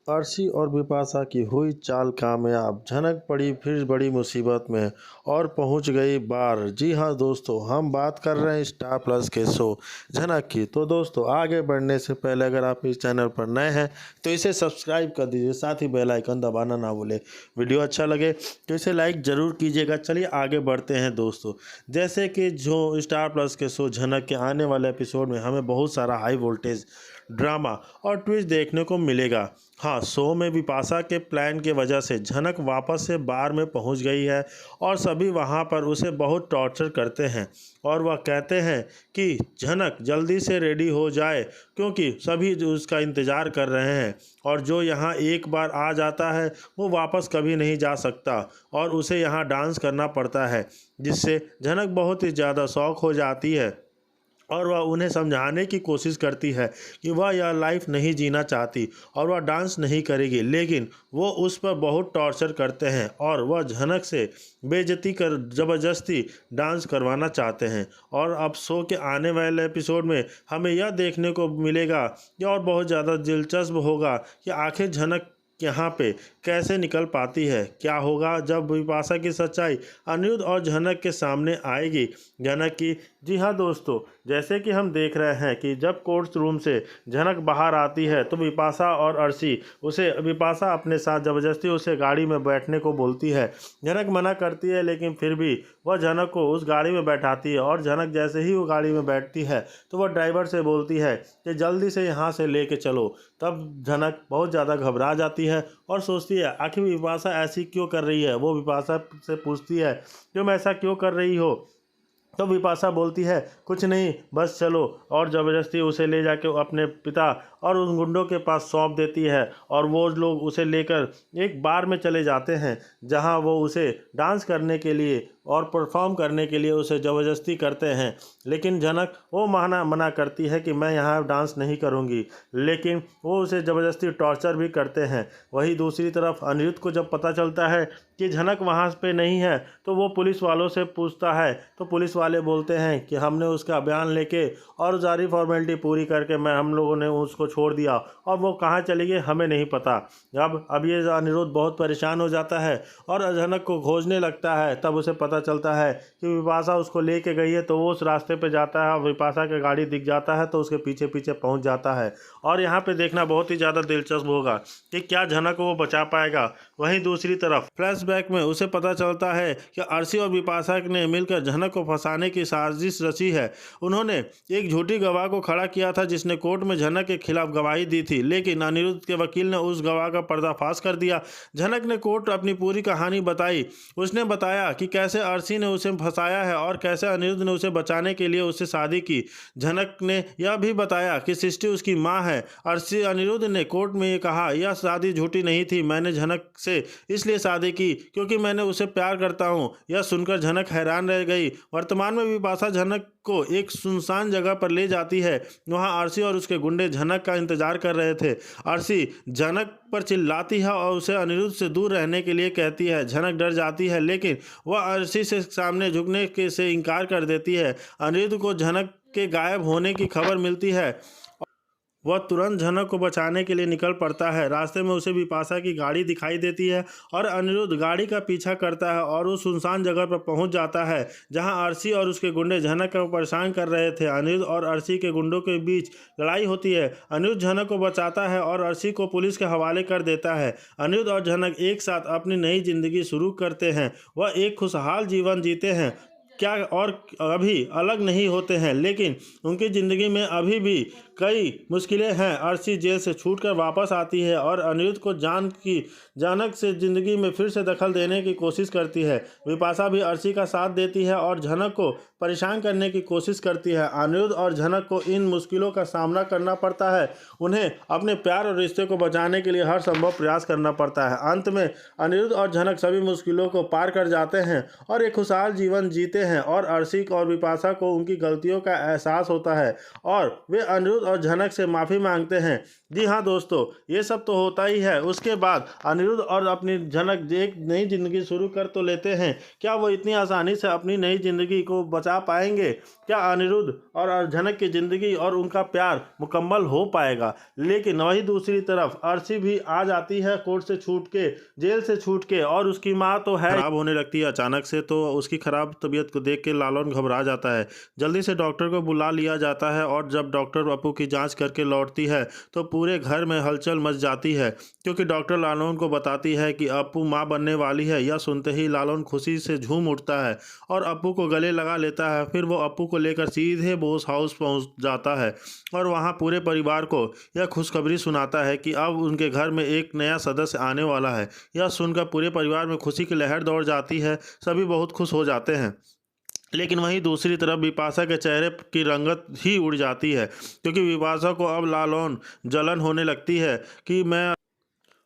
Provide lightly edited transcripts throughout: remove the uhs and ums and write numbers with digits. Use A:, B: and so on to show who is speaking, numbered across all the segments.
A: अर्शी और बिपाशा की हुई चाल कामयाब। झनक पड़ी फिर बड़ी मुसीबत में और पहुंच गई बार। जी हाँ दोस्तों, हम बात कर रहे हैं स्टार प्लस के शो झनक की। तो दोस्तों, आगे बढ़ने से पहले अगर आप इस चैनल पर नए हैं तो इसे सब्सक्राइब कर दीजिए, साथ ही बेल आइकन दबाना ना भूलें। वीडियो अच्छा लगे तो इसे लाइक ज़रूर कीजिएगा। चलिए आगे बढ़ते हैं दोस्तों। जैसे कि जो स्टार प्लस के शो झनक के आने वाले एपिसोड में हमें बहुत सारा हाई वोल्टेज ड्रामा और ट्विस्ट देखने को मिलेगा। हाँ, शो में बिपाशा के प्लान की वजह से झनक वापस से बार में पहुंच गई है और सभी वहां पर उसे बहुत टॉर्चर करते हैं और वह कहते हैं कि झनक जल्दी से रेडी हो जाए क्योंकि सभी उसका इंतज़ार कर रहे हैं और जो यहाँ एक बार आ जाता है वो वापस कभी नहीं जा सकता और उसे यहाँ डांस करना पड़ता है, जिससे झनक बहुत ही ज़्यादा शौक हो जाती है और वह उन्हें समझाने की कोशिश करती है कि वह यह लाइफ नहीं जीना चाहती और वह डांस नहीं करेगी, लेकिन वो उस पर बहुत टॉर्चर करते हैं और वह झनक से बेइज्जती कर ज़बरदस्ती डांस करवाना चाहते हैं। और अब शो के आने वाले एपिसोड में हमें यह देखने को मिलेगा कि और बहुत ज़्यादा दिलचस्प होगा कि आखिर झनक यहाँ पे कैसे निकल पाती है। क्या होगा जब बिपाशा की सच्चाई अनिरुद्ध और झनक के सामने आएगी। झनक की जी हाँ दोस्तों, जैसे कि हम देख रहे हैं कि जब कोर्ट रूम से झनक बाहर आती है तो बिपाशा और अर्शी बिपाशा अपने साथ ज़बरदस्ती उसे गाड़ी में बैठने को बोलती है। झनक मना करती है लेकिन फिर भी वह झनक को उस गाड़ी में बैठाती है और झनक जैसे ही वो गाड़ी में बैठती है तो वह ड्राइवर से बोलती है कि जल्दी से यहाँ से लेके चलो। तब झनक बहुत ज़्यादा घबरा जाती है और सोचती है आखिर बिपाशा ऐसी क्यों कर रही है। वो बिपाशा से पूछती है तुम ऐसा क्यों कर रही हो। तो बिपाशा बोलती है कुछ नहीं, बस चलो, और ज़बरदस्ती उसे ले जाके अपने पिता और उन गुंडों के पास सौंप देती है और वो लोग उसे लेकर एक बार में चले जाते हैं जहां वो उसे डांस करने के लिए और परफॉर्म करने के लिए उसे ज़बरदस्ती करते हैं। लेकिन झनक वो मना करती है कि मैं यहाँ डांस नहीं करूँगी, लेकिन वो उसे ज़बरदस्ती टॉर्चर भी करते हैं। वहीं दूसरी तरफ अनिरुद्ध को जब पता चलता है कि झनक वहाँ पे नहीं है तो वो पुलिस वालों से पूछता है तो पुलिस वाले बोलते हैं कि हमने उसका बयान लेके और सारी फॉर्मेलिटी पूरी करके हम लोगों ने उसको छोड़ दिया और वो कहाँ चली गई हमें नहीं पता। अब ये अनिरुद्ध बहुत परेशान हो जाता है और झनक को खोजने लगता है। तब उसे पता चलता है कि बिपाशा उसको लेके गई है तो वो उस रास्ते पे जाता है और बिपाशा की गाड़ी दिख जाता है तो उसके पीछे पीछे पहुंच जाता है। और यहाँ पे देखना बहुत ही ज़्यादा दिलचस्प होगा कि क्या झनक को वो बचा पाएगा। वहीं दूसरी तरफ फ्लैशबैक में उसे पता चलता है कि अर्शी और बिपाशा ने मिलकर झनक को फंसाने की साजिश रची है। उन्होंने एक झूठी गवाह को खड़ा किया था जिसने कोर्ट में झनक के खिलाफ गवाही दी थी, लेकिन अनिरुद्ध के वकील ने उस गवाह का पर्दाफाश कर दिया। झनक ने कोर्ट अपनी पूरी कहानी बताई। उसने बताया कि कैसे अर्शी ने उसे फंसाया है और कैसे अनिरुद्ध ने उसे बचाने के लिए उससे शादी की। झनक ने यह भी बताया कि सृष्टि उसकी माँ है। अनिरुद्ध ने कोर्ट में ये कहा यह शादी झूठी नहीं थी, मैंने झनक से इसलिए शादी की क्योंकि मैंने उसे प्यार करता हूँ। यह सुनकर झनक हैरान रह गई। वर्तमान में बिपाशा झनक को एक सुनसान जगह पर ले जाती है। वहां अर्शी और उसके गुंडे झनक का इंतजार कर रहे थे। अर्शी झनक पर चिल्लाती है और उसे अनिरुद्ध से दूर रहने के लिए कहती है। झनक डर जाती है लेकिन वह अर्शी से सामने झुकने के से इनकार कर देती है। अनिरुद्ध को झनक के गायब होने की खबर मिलती है। वह तुरंत झनक को बचाने के लिए निकल पड़ता है। रास्ते में उसे बिपाशा की गाड़ी दिखाई देती है और अनिरुद्ध गाड़ी का पीछा करता है और उस सुनसान जगह पर पहुंच जाता है जहां अर्शी और उसके गुंडे झनक को परेशान कर रहे थे। अनिरुद्ध और अर्शी के गुंडों के बीच लड़ाई होती है। अनिरुद्ध झनक को बचाता है और अर्शी को पुलिस के हवाले कर देता है। अनिरुद्ध और झनक एक साथ अपनी नई जिंदगी शुरू करते हैं। वह एक खुशहाल जीवन जीते हैं क्या और अभी अलग नहीं होते हैं, लेकिन उनकी ज़िंदगी में अभी भी कई मुश्किलें हैं। अर्शी जेल से छूटकर वापस आती है और अनिरुद्ध को जानक से ज़िंदगी में फिर से दखल देने की कोशिश करती है। बिपाशा भी अर्शी का साथ देती है और झनक को परेशान करने की कोशिश करती है। अनिरुद्ध और झनक को इन मुश्किलों का सामना करना पड़ता है। उन्हें अपने प्यार और रिश्ते को बचाने के लिए हर संभव प्रयास करना पड़ता है। अंत में अनिरुद्ध और झनक सभी मुश्किलों को पार कर जाते हैं और एक खुशहाल जीवन जीते हैं और अर्शी और बिपाशा को उनकी गलतियों का एहसास होता है और वे अनिरुद्ध और झनक से माफ़ी मांगते हैं। जी हाँ दोस्तों, ये सब तो होता ही है। उसके बाद अनिरुद्ध और अपनी झनक एक नई ज़िंदगी शुरू कर तो लेते हैं। क्या वो इतनी आसानी से अपनी नई ज़िंदगी को बचा पाएंगे? क्या अनिरुद्ध और झनक की ज़िंदगी और उनका प्यार मुकम्मल हो पाएगा? लेकिन वही दूसरी तरफ अर्शी भी आ जाती है कोर्ट से छूट के, जेल से छूट के, और उसकी माँ तो है खराब होने लगती है अचानक से। तो उसकी खराब तबीयत को देख के लालन घबरा जाता है। जल्दी से डॉक्टर को बुला लिया जाता है और जब डॉक्टर अपू की जाँच करके लौटती है तो पूरे घर में हलचल मच जाती है, क्योंकि डॉक्टर लालन को बताती है कि अप्पू मां बनने वाली है। यह सुनते ही लालन खुशी से झूम उठता है और अप्पू को गले लगा लेता है। फिर वो अप्पू को लेकर सीधे बोस हाउस पहुंच जाता है और वहां पूरे परिवार को यह खुशखबरी सुनाता है कि अब उनके घर में एक नया सदस्य आने वाला है। यह सुनकर पूरे परिवार में खुशी की लहर दौड़ जाती है। सभी बहुत खुश हो जाते हैं। लेकिन वहीं दूसरी तरफ बिपाशा के चेहरे की रंगत ही उड़ जाती है, क्योंकि बिपाशा को अब लालन जलन होने लगती है कि मैं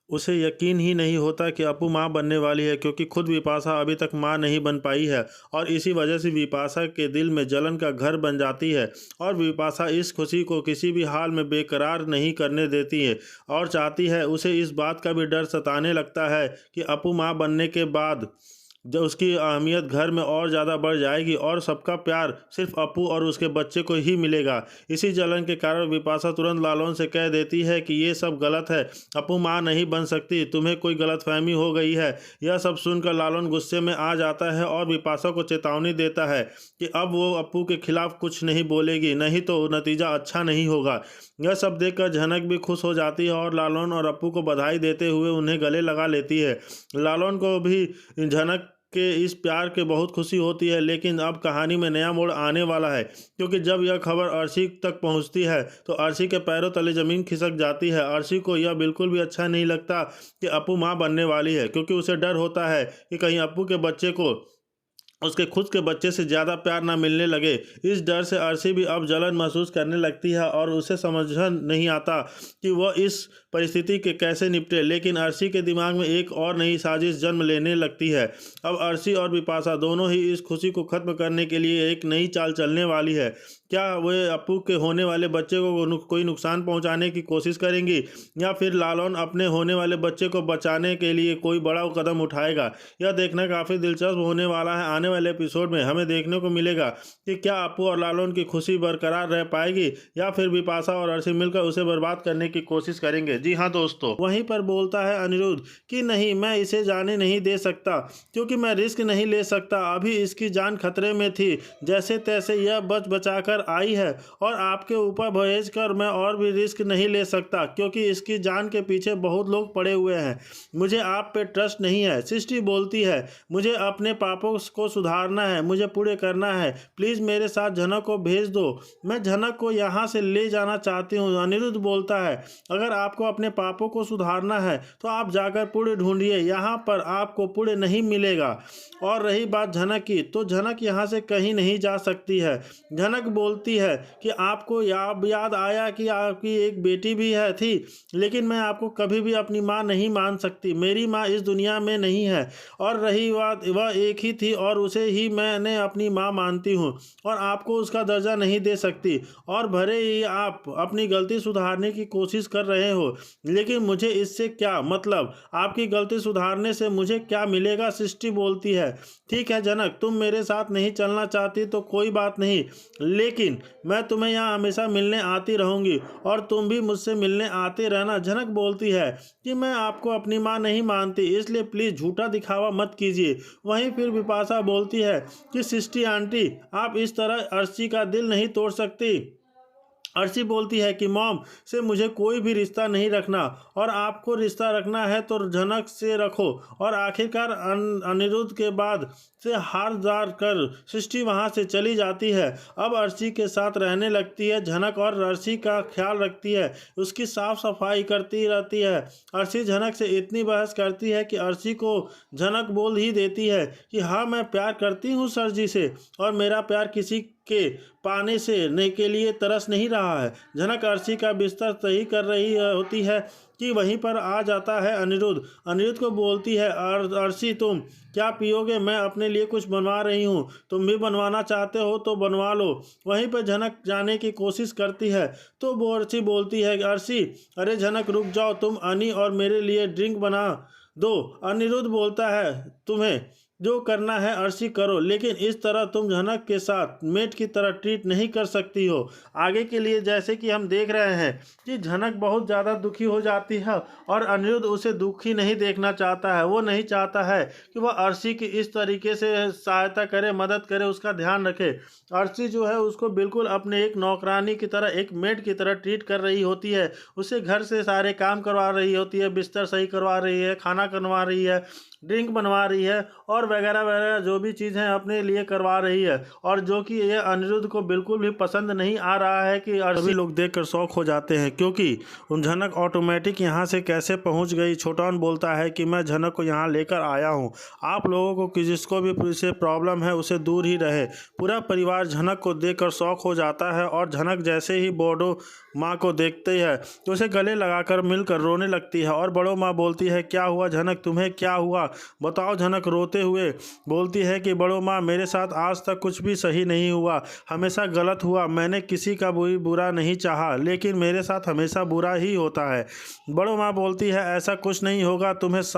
A: उसे यकीन ही नहीं होता कि अप्पू माँ बनने वाली है, क्योंकि खुद बिपाशा अभी तक माँ नहीं बन पाई है। और इसी वजह से बिपाशा के दिल में जलन का घर बन जाती है और बिपाशा इस खुशी को किसी भी हाल में बेकरार नहीं करने देती है और चाहती है। उसे इस बात का भी डर सताने लगता है कि अप्पू माँ बनने के बाद जब उसकी अहमियत घर में और ज़्यादा बढ़ जाएगी और सबका प्यार सिर्फ अप्पू और उसके बच्चे को ही मिलेगा। इसी जलन के कारण बिपाशा तुरंत लालन से कह देती है कि ये सब गलत है, अप्पू माँ नहीं बन सकती, तुम्हें कोई गलतफहमी हो गई है। यह सब सुनकर लालन गुस्से में आ जाता है और बिपाशा को चेतावनी देता है कि अब वो अप्पू के खिलाफ कुछ नहीं बोलेगी, नहीं तो नतीजा अच्छा नहीं होगा। यह सब देखकर झनक भी खुश हो जाती है और लालन और अप्पू को बधाई देते हुए उन्हें गले लगा लेती है। लालन को भी झनक के इस प्यार के बहुत खुशी होती है, लेकिन अब कहानी में नया मोड़ आने वाला है, क्योंकि जब यह खबर अर्शी तक पहुंचती है तो अर्शी के पैरों तले ज़मीन खिसक जाती है। अर्शी को यह बिल्कुल भी अच्छा नहीं लगता कि अप्पू माँ बनने वाली है, क्योंकि उसे डर होता है कि कहीं अप्पू के बच्चे को उसके खुद के बच्चे से ज़्यादा प्यार ना मिलने लगे। इस डर से अर्शी भी अब जलन महसूस करने लगती है और उसे समझ नहीं आता कि वह इस परिस्थिति के कैसे निपटे। लेकिन अर्शी के दिमाग में एक और नई साजिश जन्म लेने लगती है। अब अर्शी और बिपाशा दोनों ही इस खुशी को ख़त्म करने के लिए एक नई चाल चलने वाली है। क्या वे अप्पू के होने वाले बच्चे को कोई नुकसान पहुंचाने की कोशिश करेंगी, या फिर लालन अपने होने वाले बच्चे को बचाने के लिए कोई बड़ा कदम उठाएगा? यह देखना काफ़ी दिलचस्प होने वाला है। आने वाले एपिसोड में हमें देखने को मिलेगा कि क्या अप्पू और लालन की खुशी बरकरार रह पाएगी या फिर बिपाशा और अर्शी मिलकर उसे बर्बाद करने की कोशिश करेंगे। जी हाँ दोस्तों, वहीं पर बोलता है अनिरुद्ध कि नहीं, मैं इसे जाने नहीं दे सकता, क्योंकि मैं रिस्क नहीं ले सकता। अभी इसकी जान खतरे में थी, जैसे तैसे यह बच बचा कर आई है और आपके ऊपर भेज कर मैं और भी रिस्क नहीं ले सकता, क्योंकि इसकी जान के पीछे बहुत लोग पड़े हुए हैं। मुझे आप पे ट्रस्ट नहीं है। सृष्टि बोलती है, मुझे अपने पापों को सुधारना है, मुझे पूरे करना है। प्लीज़ मेरे साथ झनक को भेज दो, मैं झनक को यहाँ से ले जाना चाहती हूँ। अनिरुद्ध बोलता है, अगर आपको अपने पापों को सुधारना है तो आप जाकर पुण्य ढूंढिए, यहाँ पर आपको पुण्य नहीं मिलेगा। और रही बात झनक की, तो झनक यहाँ से कहीं नहीं जा सकती है। झनक बोलती है कि आपको याद आया कि आपकी एक बेटी भी है थी, लेकिन मैं आपको कभी भी अपनी माँ नहीं मान सकती। मेरी माँ इस दुनिया में नहीं है, और रही बात, वह एक ही थी और उसे ही मैंने अपनी माँ मानती हूँ और आपको उसका दर्जा नहीं दे सकती। और भले ही आप अपनी गलती सुधारने की कोशिश कर रहे हो, लेकिन मुझे इससे क्या मतलब? आपकी गलती सुधारने से मुझे क्या मिलेगा? सृष्टि बोलती है, ठीक है जनक, तुम मेरे साथ नहीं चलना चाहती तो कोई बात नहीं, लेकिन मैं तुम्हें यहाँ हमेशा मिलने आती रहूँगी और तुम भी मुझसे मिलने आते रहना। जनक बोलती है कि मैं आपको अपनी माँ नहीं मानती, इसलिए प्लीज़ झूठा दिखावा मत कीजिए। वहीं फिर बिपाशा बोलती है कि सृष्टि आंटी, आप इस तरह अर्शी का दिल नहीं तोड़ सकती। अर्शी बोलती है कि मॉम से मुझे कोई भी रिश्ता नहीं रखना, और आपको रिश्ता रखना है तो झनक से रखो। और आखिरकार अनिरुद्ध के बाद से हार जार कर सृष्टि वहां से चली जाती है। अब अर्शी के साथ रहने लगती है झनक और अर्शी का ख्याल रखती है, उसकी साफ सफाई करती रहती है। अर्शी झनक से इतनी बहस करती है कि अर्शी को झनक बोल ही देती है कि हाँ, मैं प्यार करती हूँ सर जी से, और मेरा प्यार किसी के पाने से ने के लिए तरस नहीं रहा है। झनक अर्शी का बिस्तर सही कर रही होती है कि वहीं पर आ जाता है अनिरुद्ध। अनिरुद्ध को बोलती है, अर्शी तुम क्या पियोगे? मैं अपने लिए कुछ बनवा रही हूँ, तुम भी बनवाना चाहते हो तो बनवा लो। वहीं पर झनक जाने की कोशिश करती है तो वो अर्शी बोलती है, अर्शी अरे झनक रुक जाओ, तुम अनी और मेरे लिए ड्रिंक बना दो। अनिरुद्ध बोलता है, तुम्हें जो करना है अर्शी करो, लेकिन इस तरह तुम झनक के साथ मेट की तरह ट्रीट नहीं कर सकती हो। आगे के लिए जैसे कि हम देख रहे हैं कि झनक बहुत ज़्यादा दुखी हो जाती है और अनिरुद्ध उसे दुखी नहीं देखना चाहता है। वो नहीं चाहता है कि वह अर्शी की इस तरीके से सहायता करे, मदद करे, उसका ध्यान रखे। अर्शी जो है उसको बिल्कुल अपने एक नौकरानी की तरह, एक मेट की तरह ट्रीट कर रही होती है। उसे घर से सारे काम करवा रही होती है, बिस्तर सही करवा रही है, खाना करवा रही है, ड्रिंक बनवा रही है और वगैरह वगैरह जो भी चीज़ें अपने लिए करवा रही है। और जो कि ये अनिरुद्ध को बिल्कुल भी पसंद नहीं आ रहा है कि सभी लोग देखकर शौक हो जाते हैं, क्योंकि झनक ऑटोमेटिक यहाँ से कैसे पहुँच गई। छोटान बोलता है कि मैं झनक को यहाँ लेकर आया हूँ, आप लोगों को कि जिसको भी इससे प्रॉब्लम है उसे दूर ही रहे। पूरा परिवार झनक को देखकर शौक हो जाता है और झनक जैसे ही बड़ो माँ को देखती है तो उसे गले लगाकर मिलकर रोने लगती है। और बड़ो माँ बोलती है, क्या हुआ झनक, तुम्हें क्या हुआ बताओ। झनक रोते हुए बोलती है कि बड़ो माँ मेरे साथ आज तक कुछ भी सही नहीं हुआ, हमेशा गलत हुआ। मैंने किसी का बुरा नहीं चाहा, लेकिन मेरे साथ हमेशा बुरा ही होता है। बड़ो माँ बोलती है, ऐसा कुछ नहीं होगा, तुम्हें